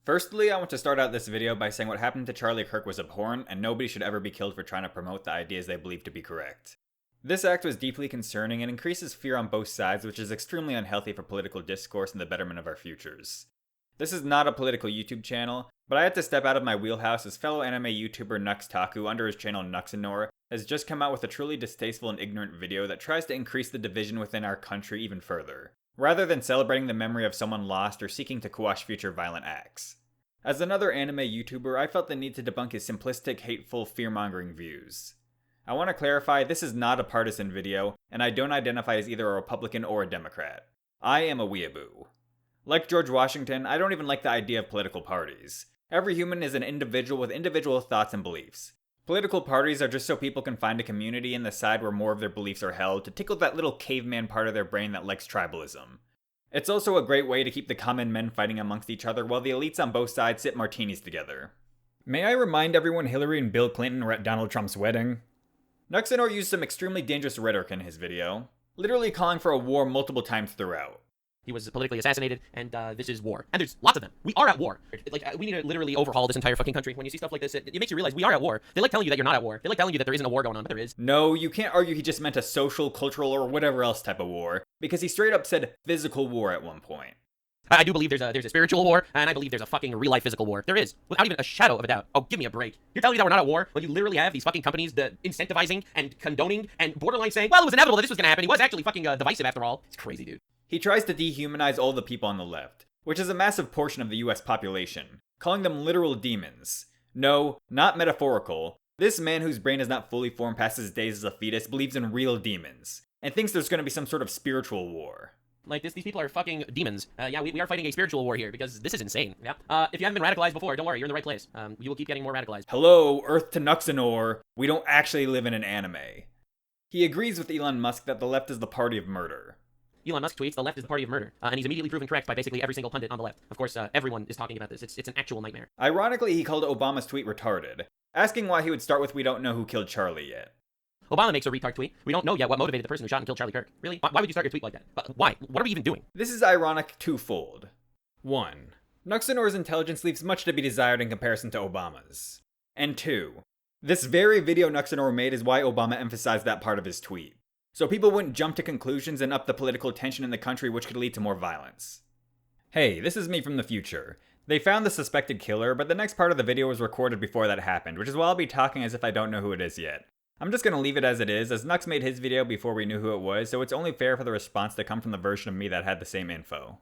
Firstly, I want to start out this video by saying what happened to Charlie Kirk was abhorrent, and nobody should ever be killed for trying to promote the ideas they believe to be correct. This act was deeply concerning and increases fear on both sides, which is extremely unhealthy for political discourse and the betterment of our futures. This is not a political YouTube channel, but I had to step out of my wheelhouse as fellow anime YouTuber Nux Taku under his channel Nuxanor has just come out with a truly distasteful and ignorant video that tries to increase the division within our country even further, rather than celebrating the memory of someone lost or seeking to quash future violent acts. As another anime YouTuber, I felt the need to debunk his simplistic, hateful, fear-mongering views. I want to clarify, this is not a partisan video, and I don't identify as either a Republican or a Democrat. I am a weeaboo. Like George Washington, I don't even like the idea of political parties. Every human is an individual with individual thoughts and beliefs. Political parties are just so people can find a community in the side where more of their beliefs are held to tickle that little caveman part of their brain that likes tribalism. It's also a great way to keep the common men fighting amongst each other while the elites on both sides sip martinis together. May I remind everyone Hillary and Bill Clinton were at Donald Trump's wedding? Nuxanor used some extremely dangerous rhetoric in his video, literally calling for a war multiple times throughout. He was politically assassinated, and this is war. And there's lots of them. We are at war. We need to literally overhaul this entire fucking country. When you see stuff like this, it makes you realize we are at war. They like telling you that you're not at war. They like telling you that there isn't a war going on, but there is. No, you can't argue he just meant a social, cultural, or whatever else type of war, because he straight up said physical war at one point. I do believe there's a spiritual war, and I believe there's a fucking real-life physical war. There is, without even a shadow of a doubt. Oh, give me a break. You're telling me that we're not at war when you literally have these fucking companies incentivizing and condoning and borderline saying, well, it was inevitable that this was gonna happen. He was actually fucking divisive after all. It's crazy, dude. He tries to dehumanize all the people on the left, which is a massive portion of the US population, calling them literal demons. No, not metaphorical. This man whose brain is not fully formed past his days as a fetus believes in real demons, and thinks there's gonna be some sort of spiritual war. Like, these people are fucking demons. Yeah, we are fighting a spiritual war here, because this is insane, yeah? If you haven't been radicalized before, don't worry, you're in the right place. You will keep getting more radicalized. Hello, Earth to Nuxanor. We don't actually live in an anime. He agrees with Elon Musk that the left is the party of murder. Elon Musk tweets, the left is the party of murder, and he's immediately proven correct by basically every single pundit on the left. Of course, everyone is talking about this. It's an actual nightmare. Ironically, he called Obama's tweet retarded, asking why he would start with "We don't know who killed Charlie yet." Obama makes a retard tweet. We don't know yet what motivated the person who shot and killed Charlie Kirk. Really? Why would you start your tweet like that? Why? What are we even doing? This is ironic twofold. 1. Nuxanor's intelligence leaves much to be desired in comparison to Obama's. And 2. This very video Nuxanor made is why Obama emphasized that part of his tweet, so people wouldn't jump to conclusions and up the political tension in the country, which could lead to more violence. Hey, this is me from the future. They found the suspected killer, but the next part of the video was recorded before that happened, which is why I'll be talking as if I don't know who it is yet. I'm just gonna leave it as it is, as Nux made his video before we knew who it was, so it's only fair for the response to come from the version of me that had the same info.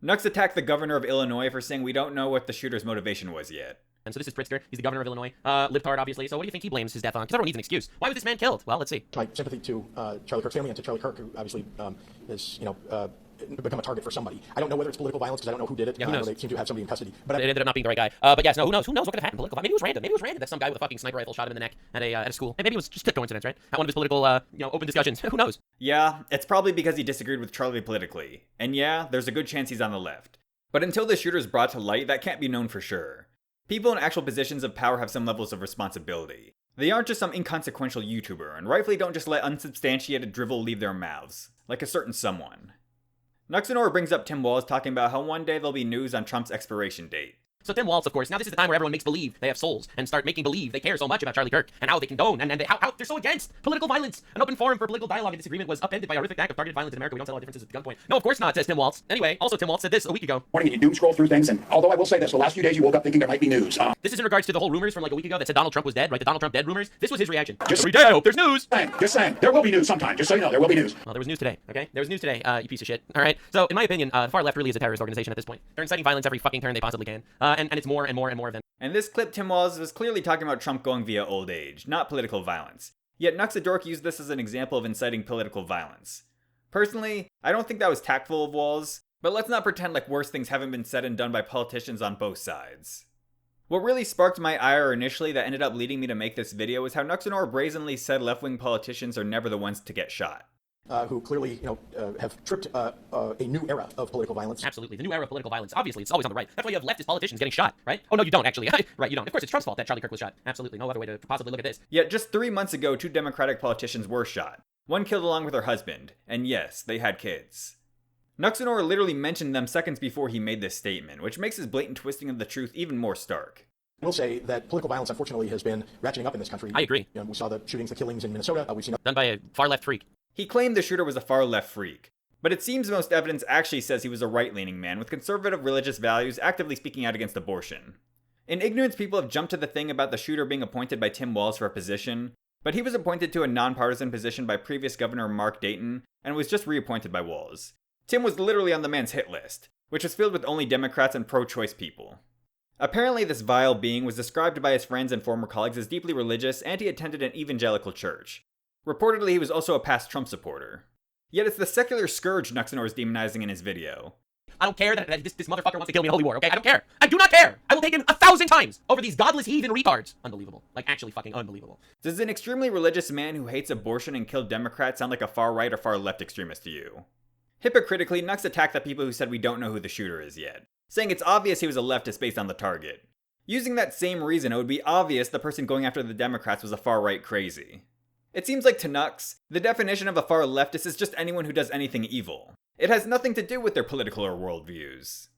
Nux attacked the governor of Illinois for saying we don't know what the shooter's motivation was yet. And so this is Pritzker. He's the governor of Illinois. Libtard, obviously. So what do you think he blames his death on? Because everyone needs an excuse. Why was this man killed? Well, let's see. My sympathy to Charlie Kirk's family and to Charlie Kirk, who obviously has, become a target for somebody. I don't know whether it's political violence because I don't know who did it. Yeah, who knows? They seem to have somebody in custody. But it ended up not being the right guy. But yes, no, who knows? Who knows what could have happened? Political. Maybe it was random. Maybe it was random that some guy with a fucking sniper rifle shot him in the neck at a school. Maybe it was just a coincidence, right? At one of his political, open discussions. Who knows? Yeah, it's probably because he disagreed with Charlie politically. And yeah, there's a good chance he's on the left. But until the shooter's brought to light, that can't be known for sure. People in actual positions of power have some levels of responsibility. They aren't just some inconsequential YouTuber, and rightfully don't just let unsubstantiated drivel leave their mouths, like a certain someone. Nuxanor brings up Tim Walz talking about how one day there'll be news on Trump's expiration date. So Tim Walz, of course, now this is the time where everyone makes believe they have souls and start making believe they care so much about Charlie Kirk and how they condone and how they're so against political violence. An open forum for political dialogue and disagreement was upended by a horrific act of targeted violence in America. We don't settle our differences at gunpoint. No, of course not, says Tim Walz. Anyway, also Tim Walz said this a week ago. Morning, you doom scroll through things, and although I will say this, the last few days you woke up thinking there might be news. This is in regards to the whole rumors from like a week ago that said Donald Trump was dead, right? The Donald Trump dead rumors. This was his reaction. Just every day I hope there's news. Just saying, there will be news sometime. Just so you know, there will be news. Well, there was news today, okay? There was news today, you piece of shit. All right. So, in my opinion, the far left really is a terrorist organization at this point. They're inciting violence every fucking turn they possibly can, and it's more and more and more of them. And this clip, Tim Walz was clearly talking about Trump going via old age, not political violence. Yet Nuxadork used this as an example of inciting political violence. Personally, I don't think that was tactful of Walz, but let's not pretend like worse things haven't been said and done by politicians on both sides. What really sparked my ire initially that ended up leading me to make this video is how Nuxanor brazenly said left-wing politicians are never the ones to get shot. Who clearly, have tripped a new era of political violence. Absolutely, the new era of political violence. Obviously, it's always on the right. That's why you have leftist politicians getting shot, right? Oh no, you don't actually. Right, you don't. Of course, it's Trump's fault that Charlie Kirk was shot. Absolutely, no other way to possibly look at this. Yet just 3 months ago, 2 Democratic politicians were shot. One killed along with her husband, and yes, they had kids. Nuxanor literally mentioned them seconds before he made this statement, which makes his blatant twisting of the truth even more stark. I will say that political violence, unfortunately, has been ratcheting up in this country. I agree. We saw the shootings, the killings in Minnesota. We've seen Done by a far-left freak. He claimed the shooter was a far-left freak, but it seems most evidence actually says he was a right-leaning man with conservative religious values actively speaking out against abortion. In ignorance, people have jumped to the thing about the shooter being appointed by Tim Walz for a position, but he was appointed to a nonpartisan position by previous Governor Mark Dayton and was just reappointed by Walz. Tim was literally on the man's hit list, which was filled with only Democrats and pro-choice people. Apparently, this vile being was described by his friends and former colleagues as deeply religious, and he attended an evangelical church. Reportedly, he was also a past Trump supporter. Yet it's the secular scourge Nuxanor is demonizing in his video. I don't care that this motherfucker wants to kill me in a holy war, okay? I don't care. I do not care. I will take him 1,000 times over these godless heathen retards. Unbelievable. Like, actually fucking unbelievable. Does an extremely religious man who hates abortion and killed Democrats sound like a far-right or far-left extremist to you? Hypocritically, Nux attacked the people who said we don't know who the shooter is yet, saying it's obvious he was a leftist based on the target. Using that same reason, it would be obvious the person going after the Democrats was a far-right crazy. It seems like to Nux, the definition of a far leftist is just anyone who does anything evil. It has nothing to do with their political or worldviews.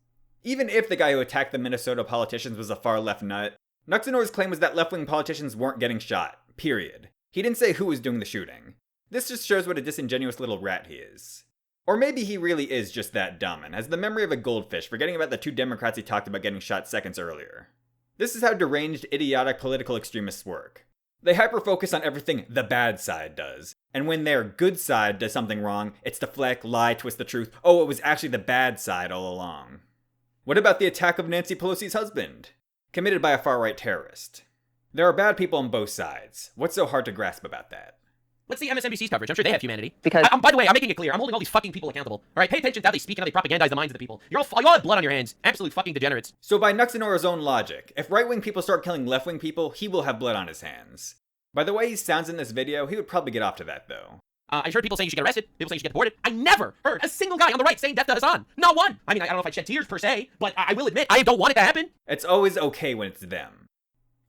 Even if the guy who attacked the Minnesota politicians was a far left nut, Nuxanor's claim was that left-wing politicians weren't getting shot, period. He didn't say who was doing the shooting. This just shows what a disingenuous little rat he is. Or maybe he really is just that dumb and has the memory of a goldfish, forgetting about the two Democrats he talked about getting shot seconds earlier. This is how deranged, idiotic political extremists work. They hyper-focus on everything the bad side does, and when their good side does something wrong, it's deflect, lie, twist the truth. Oh, it was actually the bad side all along. What about the attack of Nancy Pelosi's husband? Committed by a far-right terrorist. There are bad people on both sides. What's so hard to grasp about that? Let's see MSNBC's coverage. I'm sure they have humanity. Because- by the way, I'm making it clear. I'm holding all these fucking people accountable. All right, pay attention to how they speak and how they propagandize the minds of the people. You all have blood on your hands. Absolute fucking degenerates. So by Nuxanor's own logic, if right-wing people start killing left-wing people, he will have blood on his hands. By the way he sounds in this video, he would probably get off to that though. I've heard people saying you should get arrested. People saying you should get deported. I never heard a single guy on the right saying death to Hassan. Not one. I mean, I don't know if I'd shed tears per se, but I will admit, I don't want it to happen. It's always okay when it's them.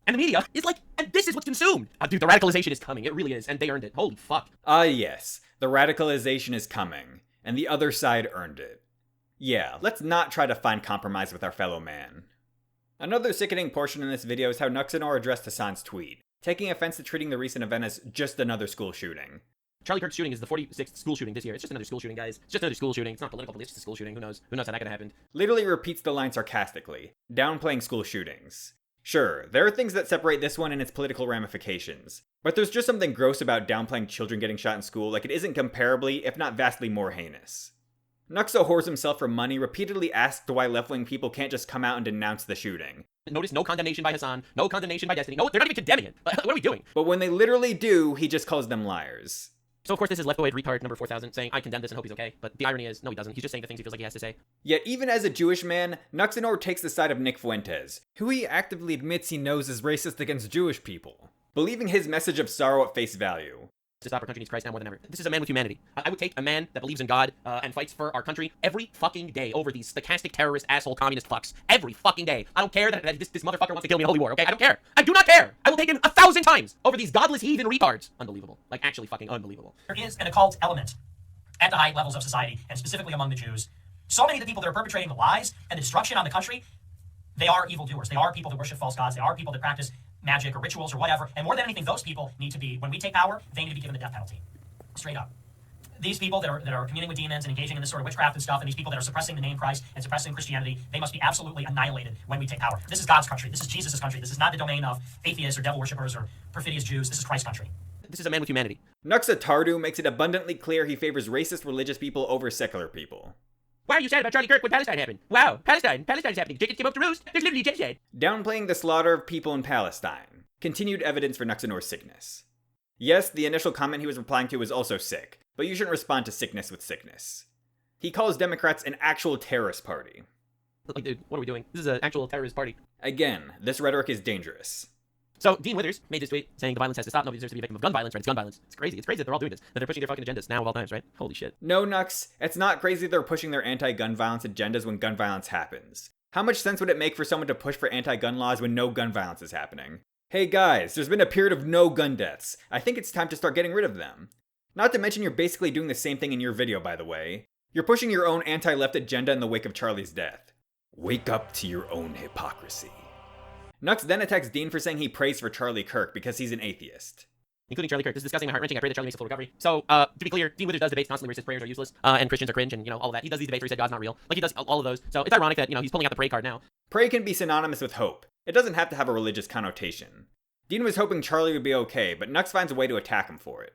And the media is like, and this is what's consumed. Dude, the radicalization is coming. It really is. And they earned it. Holy fuck. Yes. The radicalization is coming. And the other side earned it. Yeah, let's not try to find compromise with our fellow man. Another sickening portion in this video is how Nuxanor addressed Hassan's tweet, taking offense to treating the recent event as just another school shooting. Charlie Kirk's shooting is the 46th school shooting this year. It's just another school shooting, guys. It's just another school shooting. It's not political, it's just a school shooting. Who knows? Who knows how that could have happened? Literally repeats the line sarcastically, downplaying school shootings. Sure, there are things that separate this one and its political ramifications, but there's just something gross about downplaying children getting shot in school like it isn't comparably, if not vastly more heinous. Nuxo whores himself for money repeatedly asked why left-wing people can't just come out and denounce the shooting. Notice no condemnation by Hassan, no condemnation by Destiny. No, they're not even condemning it. What are we doing? But when they literally do, he just calls them liars. So of course this is leftoid retard number 4000 saying, I condemn this and hope he's okay. But the irony is, no he doesn't. He's just saying the things he feels like he has to say. Yet even as a Jewish man, Nuxanor takes the side of Nick Fuentes, who he actively admits he knows is racist against Jewish people, believing his message of sorrow at face value. To stop our country needs Christ now more than ever. This is a man with humanity. I would take a man that believes in God and fights for our country every fucking day over these stochastic terrorist asshole communist fucks. Every fucking day. I don't care that this motherfucker wants to kill me in a holy war, okay? I don't care. I do not care. I will take him 1,000 times over these godless heathen retards. Unbelievable. Like actually fucking unbelievable. There is an occult element at the high levels of society, and specifically among the Jews. So many of the people that are perpetrating the lies and the destruction on the country, they are evildoers. They are people that worship false gods. They are people that practice magic or rituals or whatever. And more than anything, those people need to be, when we take power, they need to be given the death penalty. Straight up. These people that are communing with demons and engaging in this sort of witchcraft and stuff, and these people that are suppressing the name Christ and suppressing Christianity, they must be absolutely annihilated when we take power. This is God's country. This is Jesus' country. This is not the domain of atheists or devil worshippers or perfidious Jews. This is Christ's country. This is a man with humanity. Nuxa Tardu makes it abundantly clear he favors racist religious people over secular people. Why are you sad about Charlie Kirk when Palestine happened? Wow, Palestine is happening. Jacob came up to roost. There's literally genocide. Downplaying the slaughter of people in Palestine. Continued evidence for Nuxanor's sickness. Yes, the initial comment he was replying to was also sick, but you shouldn't respond to sickness with sickness. He calls Democrats an actual terrorist party. Like, dude, what are we doing? This is an actual terrorist party. Again, this rhetoric is dangerous. So, Dean Withers made this tweet saying the violence has to stop. Nobody deserves to be a victim of gun violence, right? It's gun violence. It's crazy. It's crazy that they're all doing this. That they're pushing their fucking agendas now of all times, right? Holy shit. No, Nux, it's not crazy they're pushing their anti-gun violence agendas when gun violence happens. How much sense would it make for someone to push for anti-gun laws when no gun violence is happening? Hey guys, there's been a period of no gun deaths. I think it's time to start getting rid of them. Not to mention you're basically doing the same thing in your video, by the way. You're pushing your own anti-left agenda in the wake of Charlie's death. Wake up to your own hypocrisy. Nux then attacks Dean for saying he prays for Charlie Kirk because he's an atheist. Including Charlie Kirk. This is disgusting, my heart-wrenching. I pray that Charlie makes a full recovery. So, to be clear, Dean Withers does debates constantly where he says prayers are useless, and Christians are cringe, and, all of that. He does these debates where he said God's not real. Like, he does all of those. So, it's ironic that, he's pulling out the pray card now. Pray can be synonymous with hope. It doesn't have to have a religious connotation. Dean was hoping Charlie would be okay, but Nux finds a way to attack him for it.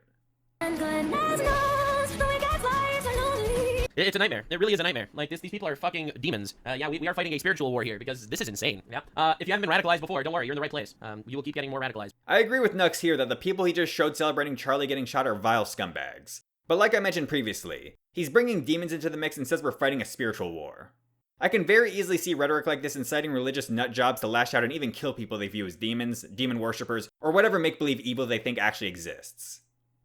It's a nightmare. It really is a nightmare. Like, these people are fucking demons. Yeah, we are fighting a spiritual war here, because this is insane. Yeah. If you haven't been radicalized before, don't worry, you're in the right place. You will keep getting more radicalized. I agree with Nux here that the people he just showed celebrating Charlie getting shot are vile scumbags. But like I mentioned previously, he's bringing demons into the mix and says we're fighting a spiritual war. I can very easily see rhetoric like this inciting religious nutjobs to lash out and even kill people they view as demons, demon worshippers, or whatever make-believe evil they think actually exists.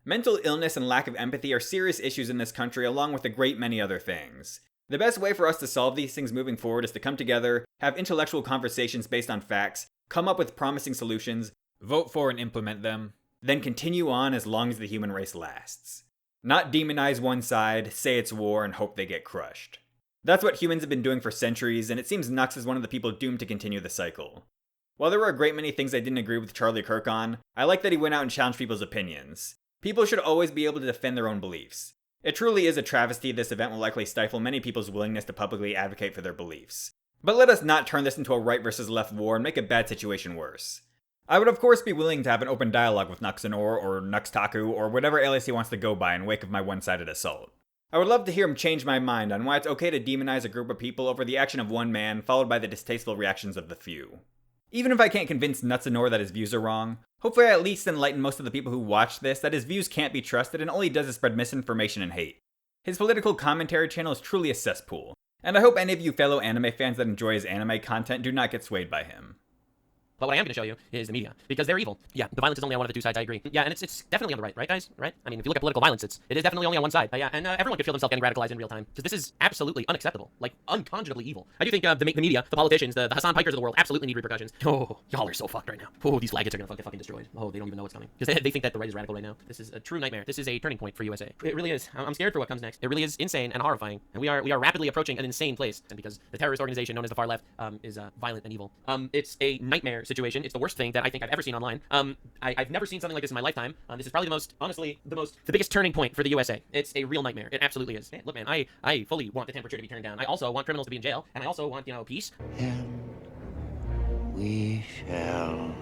Mental illness and lack of empathy are serious issues in this country along with a great many other things. The best way for us to solve these things moving forward is to come together, have intellectual conversations based on facts, come up with promising solutions, vote for and implement them, then continue on as long as the human race lasts. Not demonize one side, say it's war, and hope they get crushed. That's what humans have been doing for centuries, and it seems Nux is one of the people doomed to continue the cycle. While there were a great many things I didn't agree with Charlie Kirk on, I like that he went out and challenged people's opinions. People should always be able to defend their own beliefs. It truly is a travesty this event will likely stifle many people's willingness to publicly advocate for their beliefs. But let us not turn this into a right versus left war and make a bad situation worse. I would of course be willing to have an open dialogue with Nuxanor or Nux Taku or whatever alias he wants to go by in wake of my one-sided assault. I would love to hear him change my mind on why it's okay to demonize a group of people over the action of one man followed by the distasteful reactions of the few. Even if I can't convince Nuxanor that his views are wrong, hopefully I at least enlighten most of the people who watch this that his views can't be trusted and all he does is spread misinformation and hate. His political commentary channel is truly a cesspool, and I hope any of you fellow anime fans that enjoy his anime content do not get swayed by him. But what I am going to show you is the media, because they're evil. Yeah, the violence is only on one of the two sides, I agree. Yeah, and it's definitely on the right, guys? Right? I mean, if you look at political violence, it is definitely only on one side. Yeah, and everyone could feel themselves getting radicalized in real time, because this is absolutely unacceptable, like, unconscionably evil. I do think the media, the politicians, the Hassan Pikers of the world absolutely need repercussions. Oh, y'all are so fucked right now. Oh, these flaggets are going to get fucking destroyed. Oh, they don't even know what's coming. Because they think that the right is radical right now. This is a true nightmare. This is a turning point for USA. It really is. I'm scared for what comes next. It really is insane and horrifying, and we are rapidly approaching an insane place, and because the terrorist organization known as the far left is violent and evil. It's a nightmare situation. It's the worst thing that I think I've ever seen online. I've never seen something like this in my lifetime. This is probably the biggest turning point for the USA. It's a real nightmare. It absolutely is. Man, look, man, I fully want the temperature to be turned down. I also want criminals to be in jail, and I also want, peace. And we shall